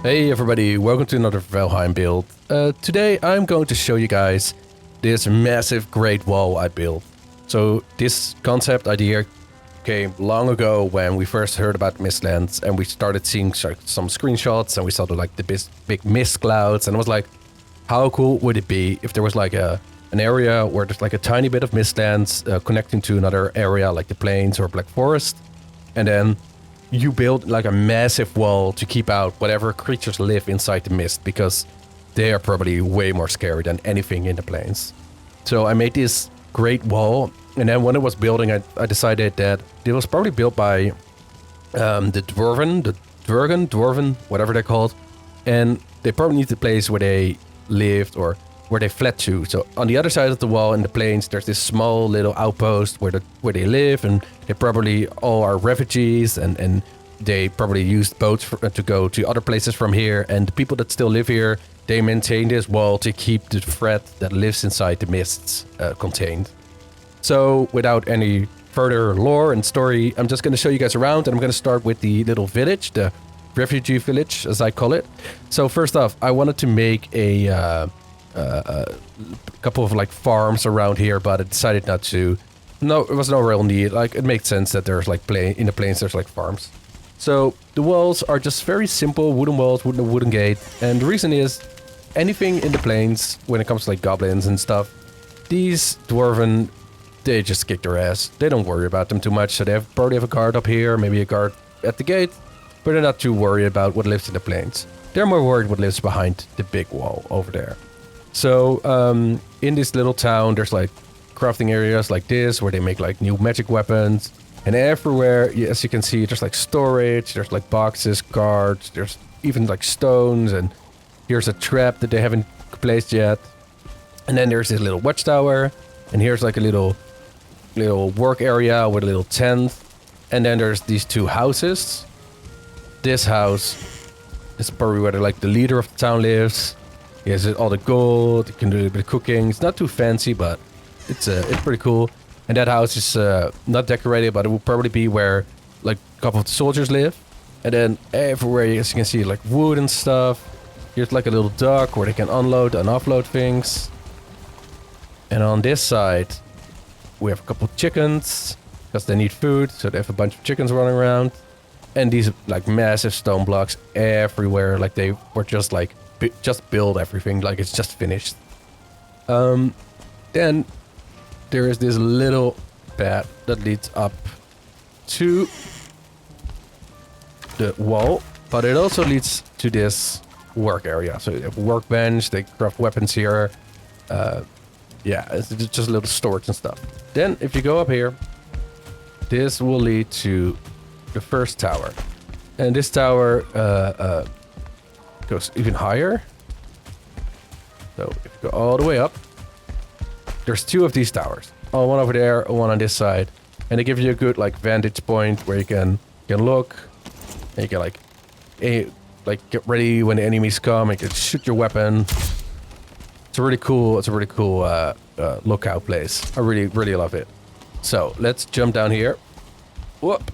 Hey everybody, welcome to another Valheim build. Today I'm going to show you guys this massive great wall I built. So this concept idea came long ago when we first heard about Mistlands and we started seeing some screenshots and we saw the big mist clouds and it was like, how cool would it be if there was like an area where there's like a tiny bit of Mistlands connecting to another area like the plains or Black Forest, and then you build like a massive wall to keep out whatever creatures live inside the mist, because they are probably way more scary than anything in the plains. So I made this great wall, and then when I was building I decided that it was probably built by the Dwarven, whatever they're called, and they probably need the place where they lived or where they fled to. So on the other side of the wall in the plains, there's this small little outpost where they live, and they probably all are refugees, and they probably used boats to go to other places from here. And the people that still live here, they maintain this wall to keep the threat that lives inside the mists contained. So without any further lore and story, I'm just going to show you guys around, and I'm going to start with the little village, the refugee village as I call it. So first off, I wanted to make a couple of like farms around here, but I decided not to. No, it was no real need. Like, it makes sense that there's like in the plains there's like farms. So the walls are just very simple wooden walls with a wooden gate, and the reason is anything in the plains when it comes to like goblins and stuff, these dwarven they just kick their ass. They don't worry about them too much. So they probably have a guard up here, maybe a guard at the gate, but they're not too worried about what lives in the plains. They're more worried what lives behind the big wall over there. So in this little town, there's like crafting areas like this where they make like new magic weapons. And everywhere, as you can see, there's like storage, there's like boxes, guards, there's even like stones, and here's a trap that they haven't placed yet. And then there's this little watchtower, and here's like a little work area with a little tent. And then there's these two houses. This house is probably where like the leader of the town lives. He has all the gold, he can do a bit of cooking. It's not too fancy, but it's pretty cool. And that house is not decorated, but it will probably be where like a couple of the soldiers live. And then everywhere, as you can see, like wood and stuff. Here's like a little dock where they can unload and offload things. And on this side, we have a couple of chickens because they need food. So they have a bunch of chickens running around. And these like massive stone blocks everywhere. Like they were just like, just build everything like it's just finished. Then there is this little path that leads up to the wall, but it also leads to this work area. So you have a workbench, they craft weapons here. Yeah, it's just a little storage and stuff. Then if you go up here, this will lead to the first tower. And this tower goes even higher. So if you go all the way up, there's two of these towers. Oh, one over there, one on this side. And they give you a good like vantage point where you can look. And you can like get ready when the enemies come. You can shoot your weapon. It's a really cool lookout place. I really love it. So let's jump down here. Whoop.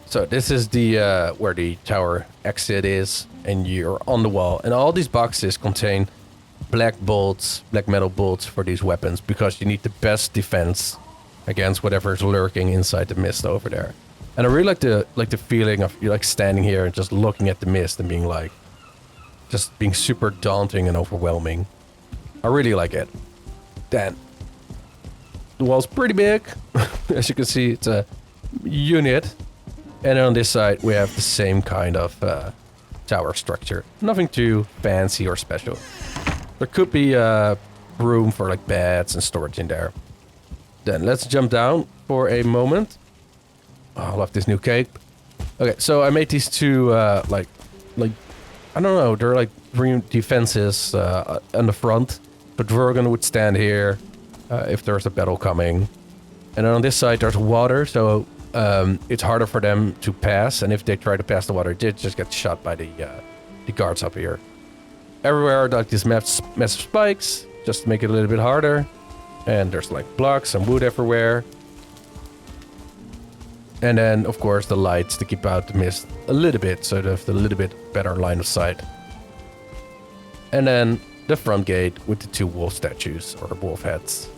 So this is the where the tower exit is, and you're on the wall. And all these boxes contain black metal bolts for these weapons, because you need the best defense against whatever's lurking inside the mist over there. And I really like the feeling of you like standing here and just looking at the mist and being like, just being super daunting and overwhelming. I really like it. Then the wall's pretty big. As you can see, it's a unit. And on this side, we have the same kind of tower structure. Nothing too fancy or special. There could be room for like beds and storage in there. Then let's jump down for a moment. Oh, I love this new cape. Okay, so I made these two like I don't know, they're like green defenses on the front. But Dvorgon would stand here if there's a battle coming. And then on this side there's water, so it's harder for them to pass. And if they try to pass the water, they just get shot by the guards up here. Everywhere are like these massive spikes, just to make it a little bit harder. And there's like blocks and wood everywhere. And then, of course, the lights to keep out the mist a little bit, so they have a little bit better line of sight. And then the front gate with the two wolf statues, or wolf heads.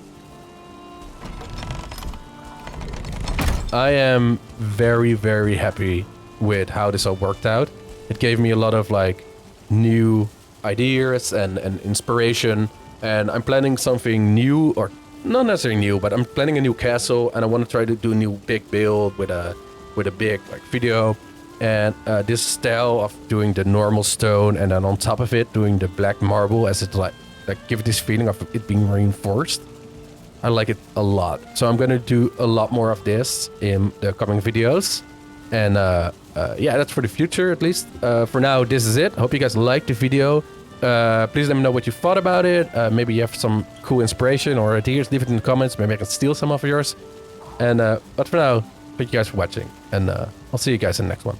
I am very, very happy with how this all worked out. It gave me a lot of like new ideas and inspiration. And I'm planning something new, or not necessarily new, but I'm planning a new castle, and I want to try to do a new big build with a big like video. And this style of doing the normal stone and then on top of it doing the black marble, as it like give it this feeling of it being reinforced. I like it a lot. So I'm gonna do a lot more of this in the coming videos. And yeah, that's for the future at least. For now, this is it. Hope you guys liked the video. Please let me know what you thought about it. Maybe you have some cool inspiration or ideas. Leave it in the comments. Maybe I can steal some of yours. And but for now, thank you guys for watching. And I'll see you guys in the next one.